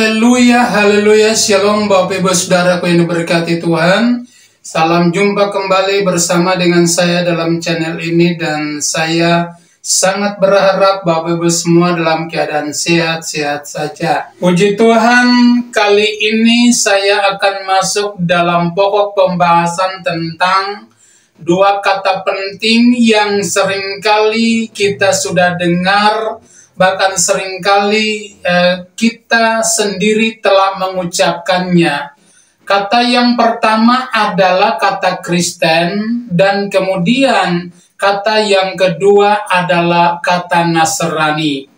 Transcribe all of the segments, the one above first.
Haleluya, haleluya, shalom Bapak Ibu Saudaraku yang diberkati Tuhan. Salam jumpa kembali bersama dengan saya dalam channel ini, dan saya sangat berharap Bapak Ibu semua dalam keadaan sehat-sehat saja. Puji Tuhan, kali ini saya akan masuk dalam pokok pembahasan tentang dua kata penting yang seringkali kita sudah dengar, bahkan seringkali kita sendiri telah mengucapkannya. Kata yang pertama adalah kata Kristen, dan kemudian kata yang kedua adalah kata Nasrani.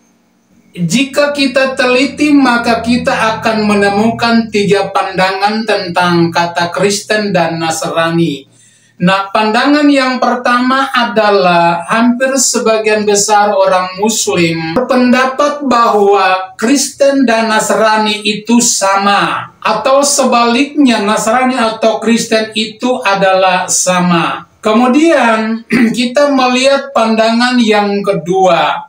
Jika kita teliti, maka kita akan menemukan tiga pandangan tentang kata Kristen dan Nasrani. Nah, pandangan yang pertama adalah hampir sebagian besar orang Muslim berpendapat bahwa Kristen dan Nasrani itu sama, atau sebaliknya Nasrani atau Kristen itu adalah sama. Kemudian kita melihat pandangan yang kedua.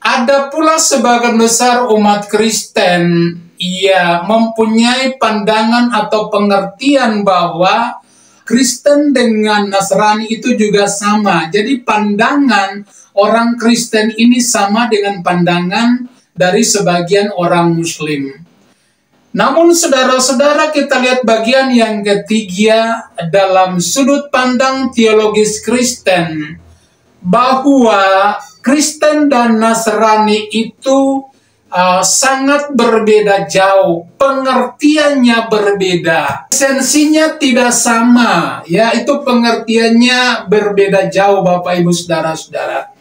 Ada pula sebagian besar umat Kristen yang mempunyai pandangan atau pengertian bahwa Kristen dengan Nasrani itu juga sama. Jadi pandangan orang Kristen ini sama dengan pandangan dari sebagian orang Muslim. Namun saudara-saudara, kita lihat bagian yang ketiga dalam sudut pandang teologis Kristen, bahwa Kristen dan Nasrani itu sangat berbeda jauh, pengertiannya berbeda, esensinya tidak sama, yaitu pengertiannya berbeda jauh Bapak Ibu Saudara-saudara.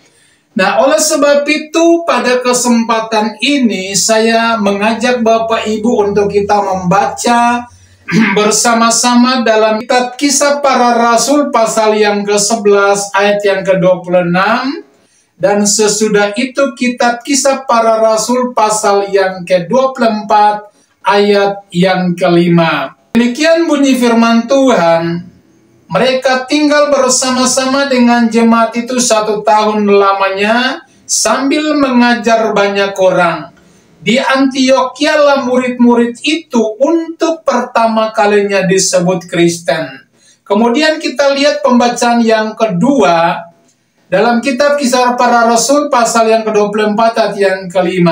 Nah, oleh sebab itu pada kesempatan ini saya mengajak Bapak Ibu untuk kita membaca bersama-sama dalam kitab Kisah Para Rasul pasal yang ke-11 ayat yang ke-26. Dan sesudah itu kitab Kisah Para Rasul pasal yang ke-24 ayat yang ke-5. Demikian bunyi firman Tuhan. Mereka tinggal bersama-sama dengan jemaat itu 1 tahun lamanya sambil mengajar banyak orang. Di Antiokhia lah murid-murid itu untuk pertama kalinya disebut Kristen. Kemudian kita lihat pembacaan yang kedua dalam kitab Kisah Para Rasul pasal yang ke-24 ayat yang ke-5.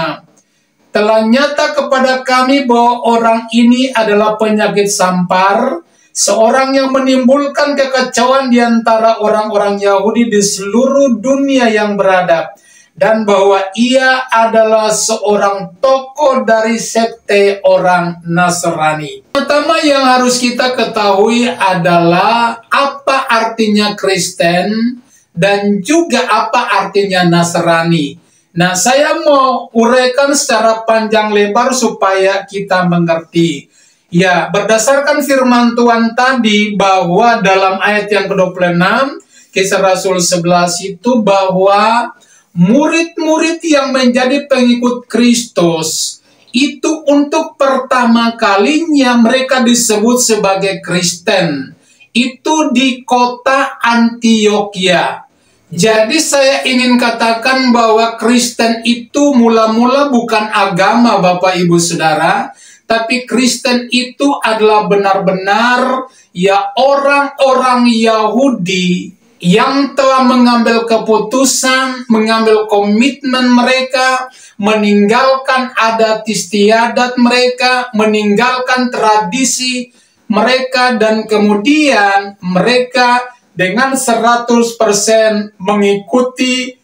Telah nyata kepada kami bahwa orang ini adalah penyakit sampar, seorang yang menimbulkan kekacauan di antara orang-orang Yahudi di seluruh dunia yang beradab, dan bahwa ia adalah seorang tokoh dari sekte orang Nasrani. Pertama yang harus kita ketahui adalah apa artinya Kristen dan juga apa artinya Nasrani. Nah, saya mau uraikan secara panjang lebar supaya kita mengerti. Ya, berdasarkan firman Tuhan tadi bahwa dalam ayat yang ke-26, Kisah Rasul 11 itu bahwa murid-murid yang menjadi pengikut Kristus itu untuk pertama kalinya mereka disebut sebagai Kristen. Itu di kota Antiokhia. Jadi saya ingin katakan bahwa Kristen itu mula-mula bukan agama Bapak Ibu Saudara, tapi Kristen itu adalah benar-benar ya orang-orang Yahudi yang telah mengambil keputusan, mengambil komitmen mereka, meninggalkan adat istiadat mereka, meninggalkan tradisi mereka, dan kemudian mereka dengan 100% mengikuti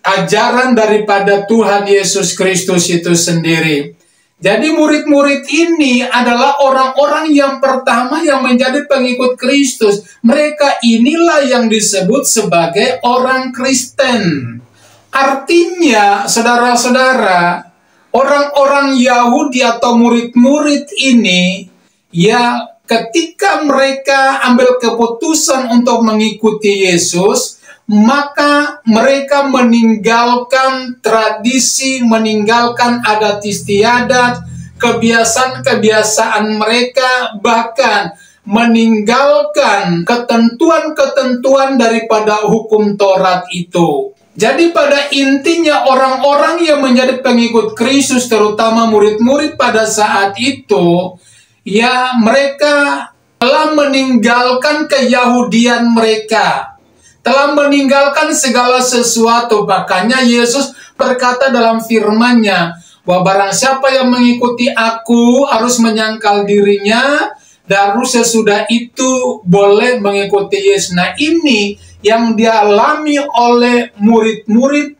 ajaran daripada Tuhan Yesus Kristus itu sendiri. Jadi murid-murid ini adalah orang-orang yang pertama yang menjadi pengikut Kristus. Mereka inilah yang disebut sebagai orang Kristen. Artinya, saudara-saudara, orang-orang Yahudi atau murid-murid ini, ya, ketika mereka ambil keputusan untuk mengikuti Yesus, maka mereka meninggalkan tradisi, meninggalkan adat istiadat, kebiasaan-kebiasaan mereka, bahkan meninggalkan ketentuan-ketentuan daripada hukum Taurat itu. Jadi pada intinya orang-orang yang menjadi pengikut Kristus, terutama murid-murid pada saat itu, ya mereka telah meninggalkan keyahudian mereka, telah meninggalkan segala sesuatu. Makanya Yesus berkata dalam firman-Nya bahwa barang siapa yang mengikuti aku harus menyangkal dirinya, dan sesudah itu boleh mengikuti Yesus. Nah, ini yang dialami oleh murid-murid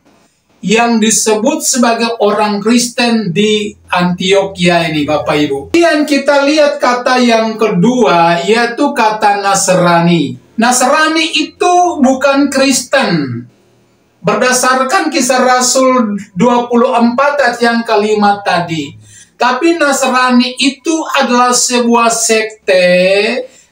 yang disebut sebagai orang Kristen di Antioquia ini, Bapak Ibu. Kemudian kita lihat kata yang kedua, yaitu kata Nasrani. Nasrani itu bukan Kristen. Berdasarkan Kisah Rasul 24 ayat yang kelima tadi. Tapi Nasrani itu adalah sebuah sekte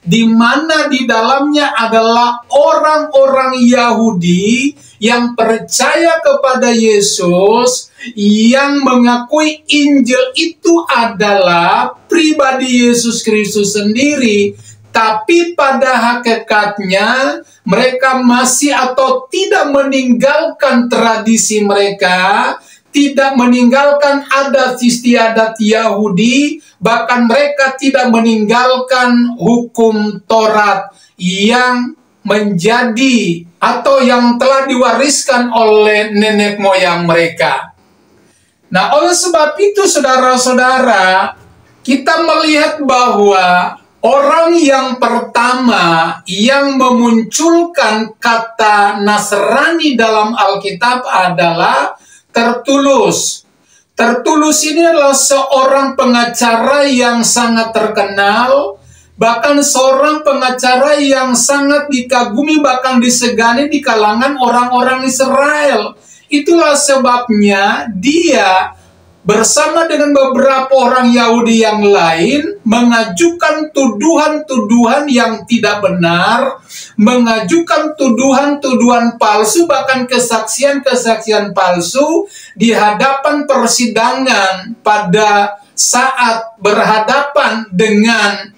di mana di dalamnya adalah orang-orang Yahudi yang percaya kepada Yesus, yang mengakui Injil itu adalah pribadi Yesus Kristus sendiri. Tapi pada hakikatnya mereka masih atau tidak meninggalkan tradisi mereka, tidak meninggalkan adat istiadat Yahudi, bahkan mereka tidak meninggalkan hukum Taurat yang menjadi atau yang telah diwariskan oleh nenek moyang mereka. Nah, oleh sebab itu saudara-saudara, kita melihat bahwa orang yang pertama yang memunculkan kata Nasrani dalam Alkitab adalah Tertulus. Tertulus ini adalah seorang pengacara yang sangat terkenal, bahkan seorang pengacara yang sangat dikagumi, bahkan disegani di kalangan orang-orang Israel. Itulah sebabnya dia bersama dengan beberapa orang Yahudi yang lain mengajukan tuduhan-tuduhan yang tidak benar, mengajukan tuduhan-tuduhan palsu, bahkan kesaksian-kesaksian palsu di hadapan persidangan pada saat berhadapan dengan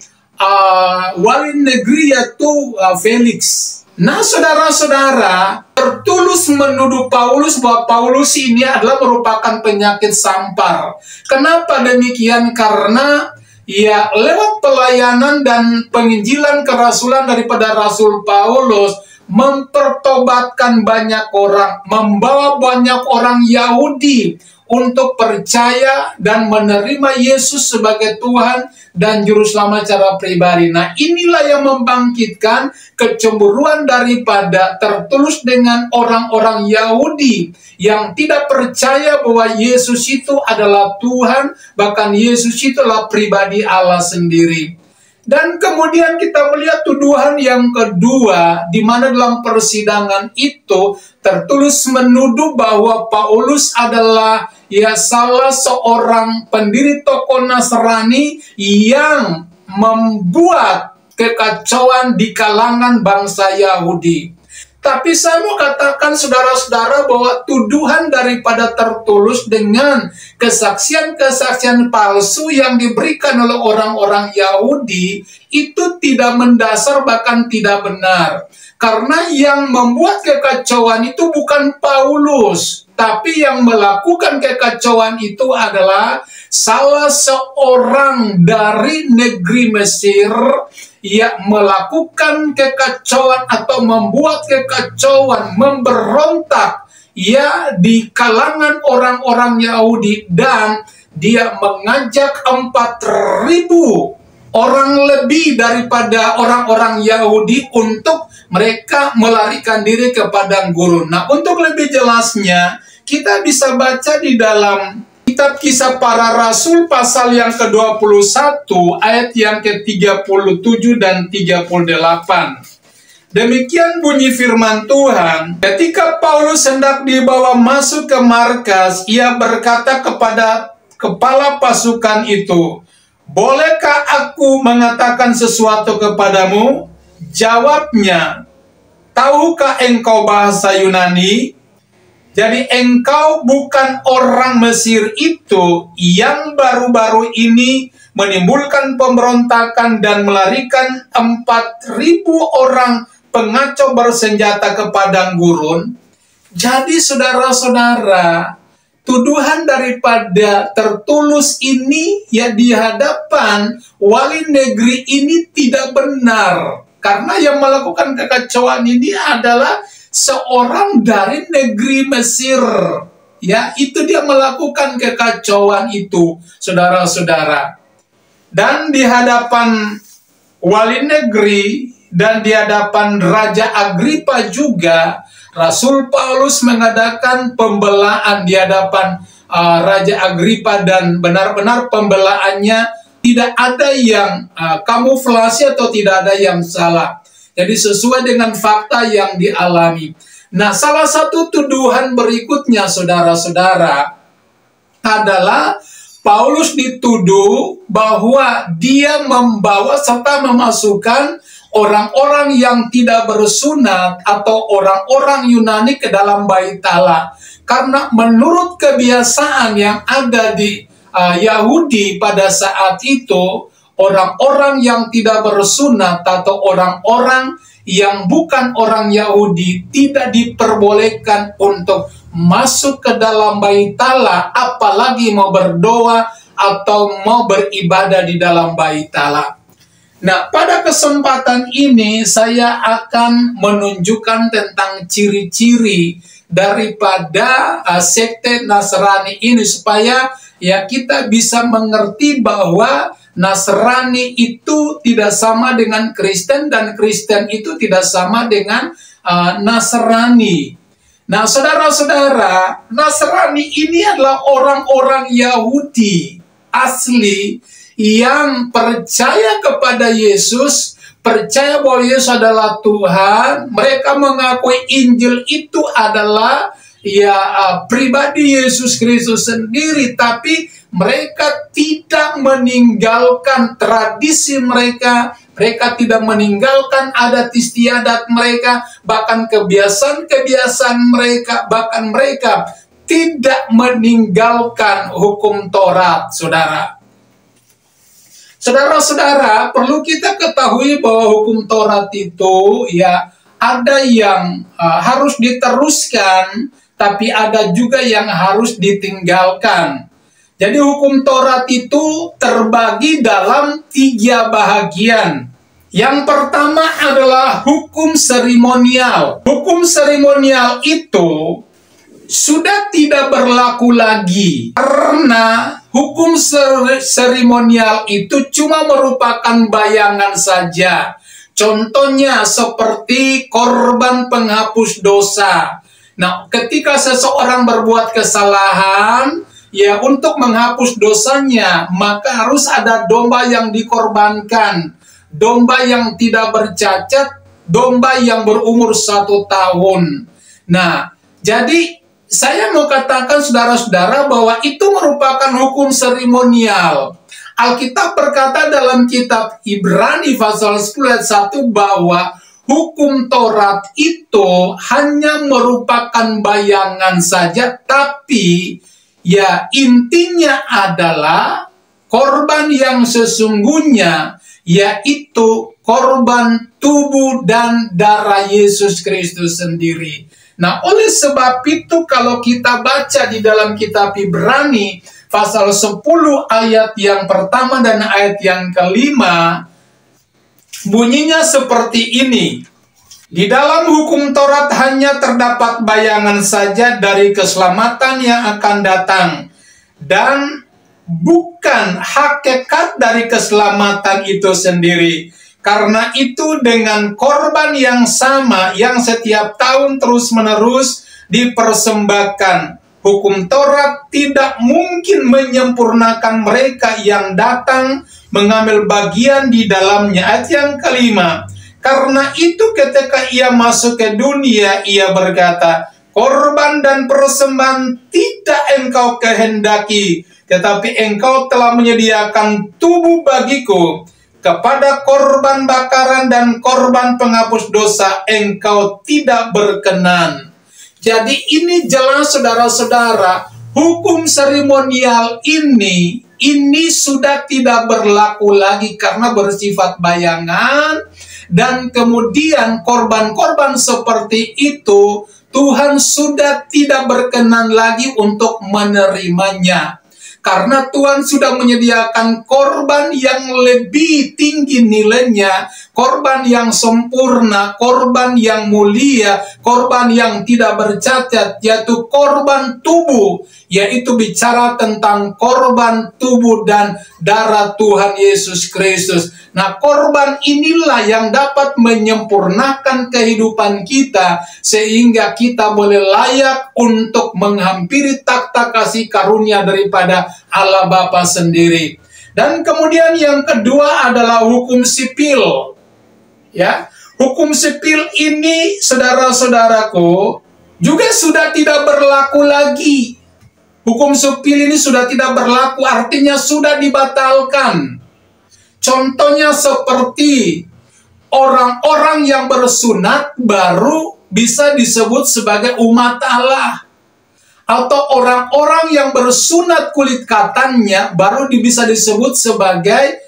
wali negeri yaitu Felix. Nah, saudara-saudara, Tertulus menuduh Paulus bahwa Paulus ini adalah merupakan penyakit sampar. Kenapa demikian? Karena ya lewat pelayanan dan penginjilan kerasulan daripada Rasul Paulus mempertobatkan banyak orang, membawa banyak orang Yahudi untuk percaya dan menerima Yesus sebagai Tuhan dan Juru Selamat secara pribadi. Nah, inilah yang membangkitkan kecemburuan daripada Tertulus dengan orang-orang Yahudi yang tidak percaya bahwa Yesus itu adalah Tuhan, bahkan Yesus itu adalah pribadi Allah sendiri. Dan kemudian kita melihat tuduhan yang kedua, di mana dalam persidangan itu Tertulus menuduh bahwa Paulus adalah ya salah seorang pendiri tokoh Nasrani yang membuat kekacauan di kalangan bangsa Yahudi. Tapi saya mau katakan saudara-saudara bahwa tuduhan daripada Tertulus dengan kesaksian-kesaksian palsu yang diberikan oleh orang-orang Yahudi itu tidak mendasar, bahkan tidak benar. Karena yang membuat kekacauan itu bukan Paulus, tapi yang melakukan kekacauan itu adalah salah seorang dari negeri Mesir yang melakukan kekacauan atau membuat kekacauan, memberontak ya di kalangan orang-orang Yahudi, dan dia mengajak 4.000 orang lebih daripada orang-orang Yahudi untuk mereka melarikan diri ke padang gurun. Nah, untuk lebih jelasnya kita bisa baca di dalam Kitab Kisah Para Rasul pasal yang ke-21 ayat yang ke-37 dan 38. Demikian bunyi firman Tuhan. Ketika Paulus hendak dibawa masuk ke markas, ia berkata kepada kepala pasukan itu, "Bolehkah aku mengatakan sesuatu kepadamu?" Jawabnya, "Tahukah engkau bahasa Yunani? Jadi engkau bukan orang Mesir itu yang baru-baru ini menimbulkan pemberontakan dan melarikan 4.000 orang pengacau bersenjata ke padang gurun?" Jadi saudara-saudara, tuduhan daripada tertulus ini ya di hadapan wali negeri ini tidak benar. Karena yang melakukan kekacauan ini adalah seorang dari negeri Mesir. Ya, itu dia melakukan kekacauan itu, saudara-saudara. Dan di hadapan wali negeri dan di hadapan Raja Agripa juga, Rasul Paulus mengadakan pembelaan di hadapan Raja Agripa, dan benar-benar pembelaannya tidak ada yang kamuflase atau tidak ada yang salah. Jadi sesuai dengan fakta yang dialami. Nah, salah satu tuduhan berikutnya, saudara-saudara, adalah Paulus dituduh bahwa dia membawa serta memasukkan orang-orang yang tidak bersunat atau orang-orang Yunani ke dalam Bait Allah. Karena menurut kebiasaan yang ada di Yahudi pada saat itu, orang-orang yang tidak bersunat atau orang-orang yang bukan orang Yahudi tidak diperbolehkan untuk masuk ke dalam Bait Allah, apalagi mau berdoa atau mau beribadah di dalam Bait Allah. Nah, pada kesempatan ini saya akan menunjukkan tentang ciri-ciri daripada sekte Nasrani ini, supaya ya kita bisa mengerti bahwa Nasrani itu tidak sama dengan Kristen, dan Kristen itu tidak sama dengan Nasrani. Nah, saudara-saudara, Nasrani ini adalah orang-orang Yahudi asli yang percaya kepada Yesus, percaya bahwa Yesus adalah Tuhan. Mereka mengakui Injil itu adalah pribadi Yesus Kristus sendiri, tapi mereka tidak meninggalkan tradisi mereka, mereka tidak meninggalkan adat istiadat mereka, bahkan kebiasaan-kebiasaan mereka, bahkan mereka tidak meninggalkan hukum Taurat, saudara. Saudara-saudara, perlu kita ketahui bahwa hukum Taurat itu ya ada yang harus diteruskan, tapi ada juga yang harus ditinggalkan. Jadi hukum Taurat itu terbagi dalam 3 bahagian. Yang pertama adalah hukum seremonial. Hukum seremonial itu sudah tidak berlaku lagi, karena hukum seremonial itu cuma merupakan bayangan saja. Contohnya seperti korban penghapus dosa. Nah, ketika seseorang berbuat kesalahan, ya untuk menghapus dosanya, maka harus ada domba yang dikorbankan. Domba yang tidak bercacat, domba yang berumur 1 tahun. Nah, jadi saya mau katakan saudara-saudara bahwa itu merupakan hukum seremonial. Alkitab berkata dalam kitab Ibrani pasal 10 ayat 1 bahwa hukum Taurat itu hanya merupakan bayangan saja, tapi ya intinya adalah korban yang sesungguhnya, yaitu korban tubuh dan darah Yesus Kristus sendiri. Nah, oleh sebab itu kalau kita baca di dalam kitab Ibrani pasal 10 ayat yang pertama dan ayat yang kelima, bunyinya seperti ini. Di dalam hukum Taurat hanya terdapat bayangan saja dari keselamatan yang akan datang, dan bukan hakikat dari keselamatan itu sendiri. Karena itu dengan korban yang sama yang setiap tahun terus-menerus dipersembahkan, hukum Taurat tidak mungkin menyempurnakan mereka yang datang mengambil bagian di dalamnya. Ayat yang kelima, karena itu ketika ia masuk ke dunia, ia berkata, korban dan persembahan tidak engkau kehendaki, tetapi engkau telah menyediakan tubuh bagiku. Kepada korban bakaran dan korban penghapus dosa engkau tidak berkenan. Jadi ini jelas saudara-saudara, hukum seremonial ini sudah tidak berlaku lagi karena bersifat bayangan, dan kemudian korban-korban seperti itu Tuhan sudah tidak berkenan lagi untuk menerimanya. Karena Tuhan sudah menyediakan korban yang lebih tinggi nilainya, korban yang sempurna, korban yang mulia, korban yang tidak bercacat, yaitu korban tubuh, yaitu bicara tentang korban tubuh dan darah Tuhan Yesus Kristus. Nah, korban inilah yang dapat menyempurnakan kehidupan kita, sehingga kita boleh layak untuk menghampiri takhta kasih karunia daripada Allah Bapa sendiri. Dan kemudian yang kedua adalah hukum sipil. Ya, hukum sipil ini, saudara-saudaraku, juga sudah tidak berlaku lagi. Hukum sipil ini sudah tidak berlaku, artinya sudah dibatalkan. Contohnya seperti orang-orang yang bersunat baru bisa disebut sebagai umat Allah. Atau orang-orang yang bersunat kulit katanya baru bisa disebut sebagai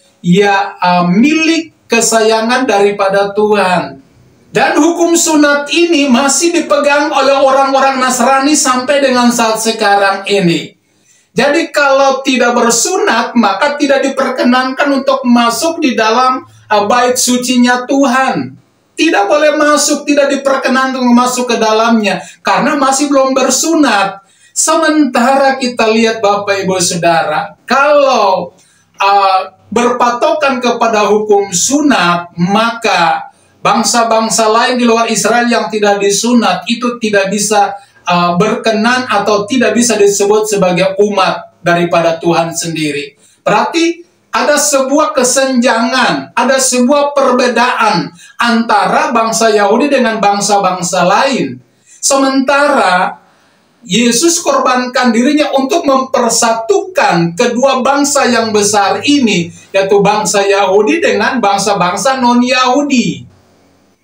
milik kesayangan daripada Tuhan. Dan hukum sunat ini masih dipegang oleh orang-orang Nasrani sampai dengan saat sekarang ini. Jadi kalau tidak bersunat, maka tidak diperkenankan untuk masuk di dalam bait sucinya Tuhan. Tidak boleh masuk, tidak diperkenankan untuk masuk ke dalamnya, karena masih belum bersunat. Sementara kita lihat Bapak Ibu Saudara, kalau berpatokan kepada hukum sunat, maka bangsa-bangsa lain di luar Israel yang tidak disunat, itu tidak bisa berkenan atau tidak bisa disebut sebagai umat daripada Tuhan sendiri. Berarti ada sebuah kesenjangan, ada sebuah perbedaan antara bangsa Yahudi dengan bangsa-bangsa lain. Sementara Yesus korbankan dirinya untuk mempersatukan kedua bangsa yang besar ini, yaitu bangsa Yahudi dengan bangsa-bangsa non-Yahudi.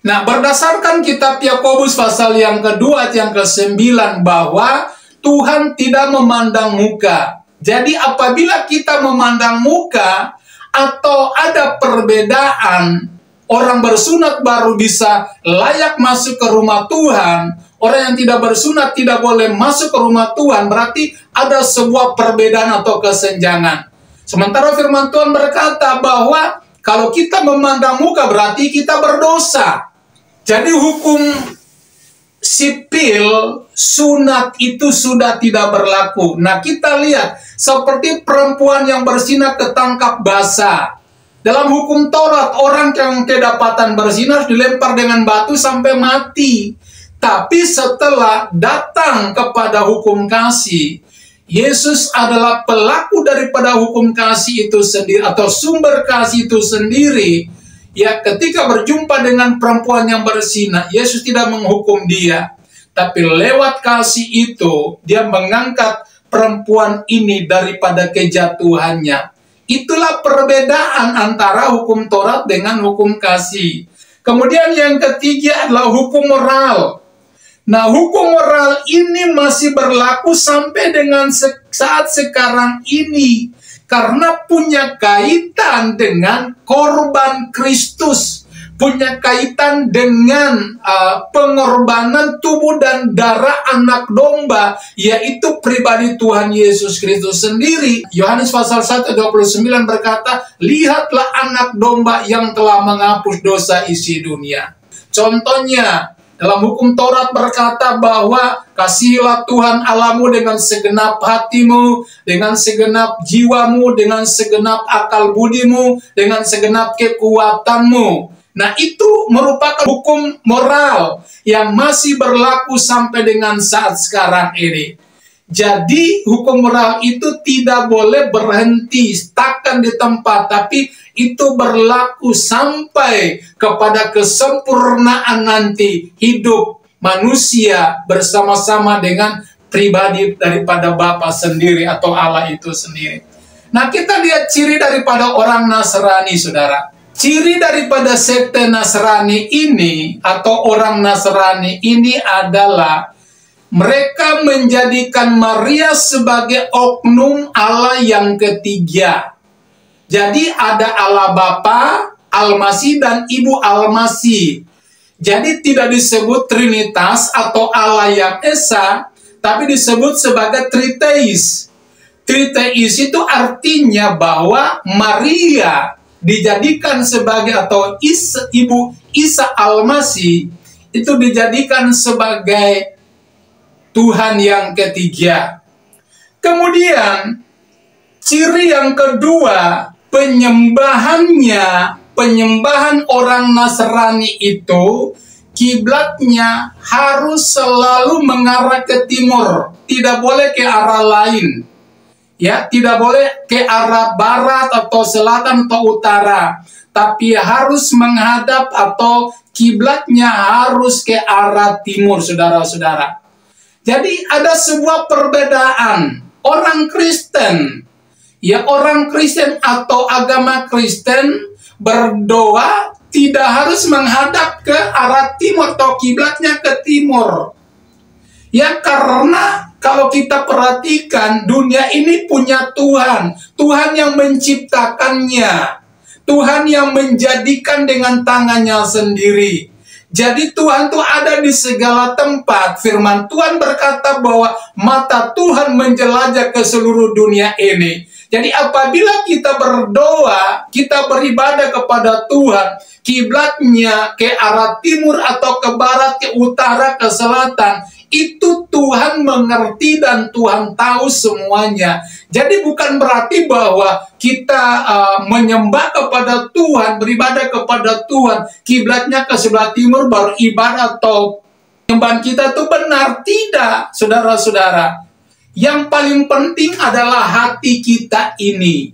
Nah, berdasarkan kitab Yakobus pasal yang kedua, yang ke-9, bahwa Tuhan tidak memandang muka. Jadi apabila kita memandang muka atau ada perbedaan, orang bersunat baru bisa layak masuk ke rumah Tuhan, orang yang tidak bersunat tidak boleh masuk ke rumah Tuhan, berarti ada sebuah perbedaan atau kesenjangan. Sementara firman Tuhan berkata bahwa kalau kita memandang muka berarti kita berdosa. Jadi hukum sipil sunat itu sudah tidak berlaku. Nah, kita lihat seperti perempuan yang bersinah ketangkap basah. Dalam hukum Taurat, orang yang kedapatan bersinah dilempar dengan batu sampai mati. Tapi setelah datang kepada hukum kasih, Yesus adalah pelaku daripada hukum kasih itu sendiri, atau sumber kasih itu sendiri. Ya, ketika berjumpa dengan perempuan yang bersinah, Yesus tidak menghukum dia. Tapi lewat kasih itu, dia mengangkat perempuan ini daripada kejatuhannya. Itulah perbedaan antara hukum Taurat dengan hukum kasih. Kemudian yang ketiga adalah hukum moral. Nah, hukum moral ini masih berlaku sampai dengan saat sekarang ini. Karena punya kaitan dengan korban Kristus. Punya kaitan dengan pengorbanan tubuh dan darah anak domba, yaitu pribadi Tuhan Yesus Kristus sendiri. Yohanes pasal 1:29 berkata, lihatlah anak domba yang telah menghapus dosa isi dunia. Contohnya, dalam hukum Taurat berkata bahwa kasihilah Tuhan Allahmu dengan segenap hatimu, dengan segenap jiwamu, dengan segenap akal budimu, dengan segenap kekuatanmu. Nah, itu merupakan hukum moral yang masih berlaku sampai dengan saat sekarang ini. Jadi, hukum moral itu tidak boleh berhenti, takkan di tempat, tapi itu berlaku sampai kepada kesempurnaan nanti hidup manusia bersama-sama dengan pribadi daripada Bapa sendiri atau Allah itu sendiri. Nah, kita lihat ciri daripada orang Nasrani, saudara. Ciri daripada sekte Nasrani ini atau orang Nasrani ini adalah mereka menjadikan Maria sebagai oknum Allah yang ketiga. Jadi ada Allah Bapa, Al-Masih, dan Ibu Al-Masih. Jadi tidak disebut Trinitas atau Allah yang Esa, tapi disebut sebagai Triteis. Triteis itu artinya bahwa Maria dijadikan sebagai, atau Ibu Isa Al-Masih itu dijadikan sebagai Tuhan yang ketiga. Kemudian ciri yang kedua, penyembahan orang Nasrani itu kiblatnya harus selalu mengarah ke timur, tidak boleh ke arah lain. Ya, tidak boleh ke arah barat atau selatan atau utara, tapi harus menghadap atau kiblatnya harus ke arah timur, saudara-saudara. Jadi ada sebuah perbedaan. Orang Kristen, ya orang Kristen atau agama Kristen berdoa tidak harus menghadap ke arah timur atau kiblatnya ke timur. Ya, karena kalau kita perhatikan dunia ini punya Tuhan, Tuhan yang menciptakannya, Tuhan yang menjadikan dengan tangannya sendiri. Jadi Tuhan tuh ada di segala tempat. Firman Tuhan berkata bahwa mata Tuhan menjelajah ke seluruh dunia ini. Jadi apabila kita berdoa, kita beribadah kepada Tuhan, kiblatnya ke arah timur atau ke barat, ke utara, ke selatan, itu Tuhan mengerti dan Tuhan tahu semuanya. Jadi bukan berarti bahwa kita menyembah kepada Tuhan, beribadah kepada Tuhan, kiblatnya ke sebelah timur baru ibadah atau penyembahan kita itu benar. Tidak, saudara-saudara. Yang paling penting adalah hati kita ini.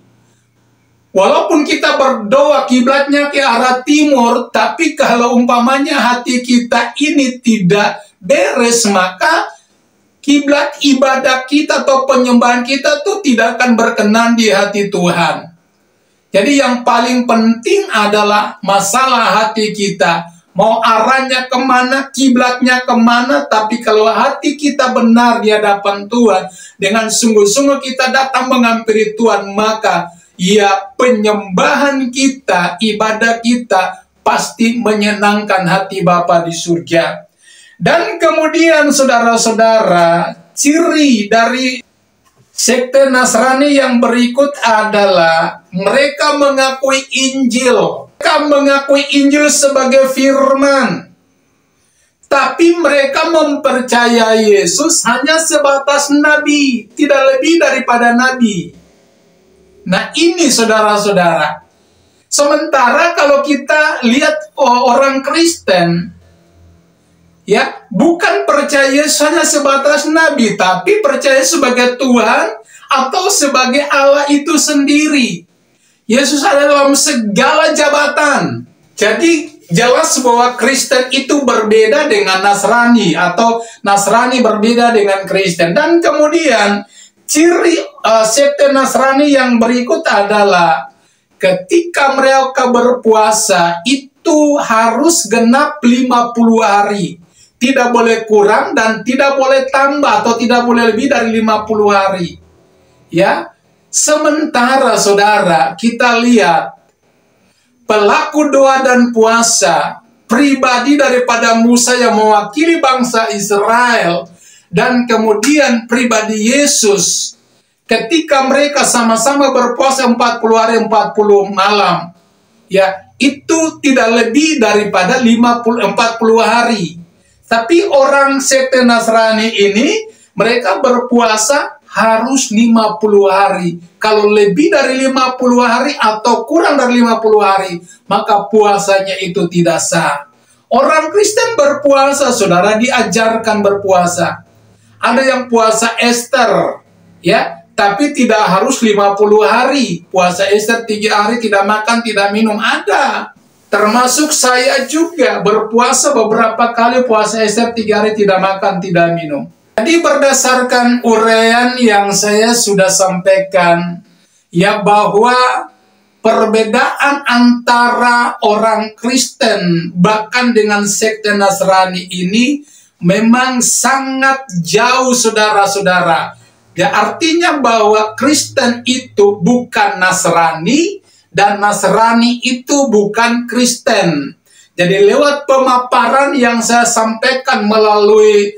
Walaupun kita berdoa kiblatnya ke arah timur, tapi kalau umpamanya hati kita ini tidak beres, maka kiblat ibadah kita atau penyembahan kita tuh tidak akan berkenan di hati Tuhan. Jadi yang paling penting adalah masalah hati kita. Mau arahnya kemana, kiblatnya kemana, tapi kalau hati kita benar di hadapan Tuhan, dengan sungguh-sungguh kita datang menghampiri Tuhan, maka ya penyembahan kita, ibadah kita pasti menyenangkan hati Bapa di surga. Dan kemudian saudara-saudara, ciri dari sekte Nasrani yang berikut adalah mereka mengakui Injil. Mereka mengakui Injil sebagai firman. Tapi mereka mempercayai Yesus hanya sebatas nabi, tidak lebih daripada nabi. Nah ini saudara-saudara. Sementara kalau kita lihat orang Kristen, ya, bukan percaya Yesus hanya sebatas nabi, tapi percaya sebagai Tuhan atau sebagai Allah itu sendiri. Yesus ada dalam segala jabatan. Jadi jelas bahwa Kristen itu berbeda dengan Nasrani, atau Nasrani berbeda dengan Kristen. Dan kemudian ciri sekte Nasrani yang berikut adalah ketika mereka berpuasa itu harus genap 50 hari. Tidak boleh kurang dan tidak boleh tambah atau tidak boleh lebih dari 50 hari. Ya. Sementara saudara, kita lihat pelaku doa dan puasa pribadi daripada Musa yang mewakili bangsa Israel, dan kemudian pribadi Yesus ketika mereka sama-sama berpuasa 40 hari 40 malam. Ya, itu tidak lebih daripada 40 hari. Tapi orang sekte Nasrani ini, mereka berpuasa harus 50 hari. Kalau lebih dari 50 hari atau kurang dari 50 hari, maka puasanya itu tidak sah. Orang Kristen berpuasa, saudara, diajarkan berpuasa. Ada yang puasa Ester, ya, tapi tidak harus 50 hari. Puasa Ester 3 hari, tidak makan, tidak minum, ada. Termasuk saya juga berpuasa beberapa kali, puasa Ester 3 hari, tidak makan, tidak minum. Jadi berdasarkan uraian yang saya sudah sampaikan, ya, bahwa perbedaan antara orang Kristen bahkan dengan sekte Nasrani ini memang sangat jauh, saudara-saudara. Ya, artinya bahwa Kristen itu bukan Nasrani dan Nasrani itu bukan Kristen. Jadi lewat pemaparan yang saya sampaikan melalui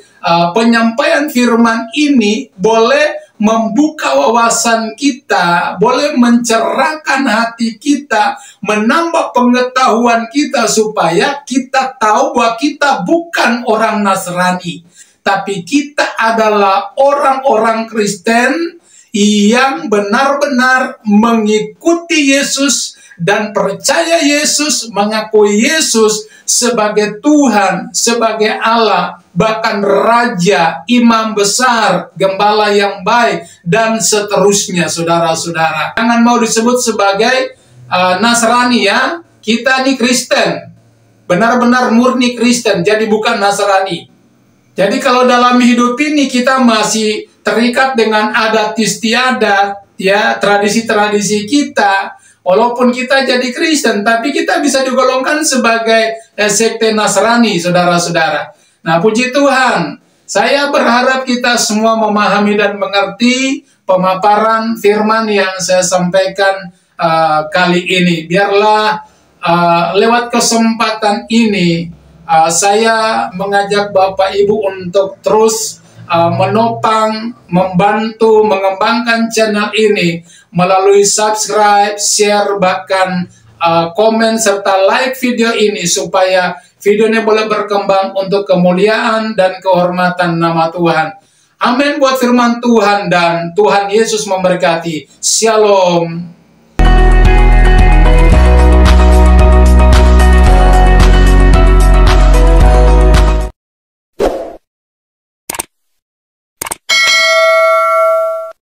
penyampaian firman ini boleh membuka wawasan kita, boleh mencerahkan hati kita, menambah pengetahuan kita supaya kita tahu bahwa kita bukan orang Nasrani, tapi kita adalah orang-orang Kristen yang benar-benar mengikuti Yesus dan percaya Yesus, mengakui Yesus sebagai Tuhan, sebagai Allah, bahkan Raja, Imam besar, Gembala yang baik, dan seterusnya, saudara-saudara. Jangan mau disebut sebagai Nasrani ya, kita ini Kristen, benar-benar murni Kristen, jadi bukan Nasrani. Jadi kalau dalam hidup ini kita masih terikat dengan adat istiadat, ya, tradisi-tradisi kita. Walaupun kita jadi Kristen, tapi kita bisa digolongkan sebagai sekte Nasrani, saudara-saudara. Nah, puji Tuhan, saya berharap kita semua memahami dan mengerti pemaparan firman yang saya sampaikan kali ini. Biarlah lewat kesempatan ini, saya mengajak Bapak Ibu untuk terus menopang, membantu, mengembangkan channel ini melalui subscribe, share, bahkan komen, serta like video ini supaya videonya boleh berkembang untuk kemuliaan dan kehormatan nama Tuhan. Amin buat firman Tuhan, dan Tuhan Yesus memberkati. Shalom.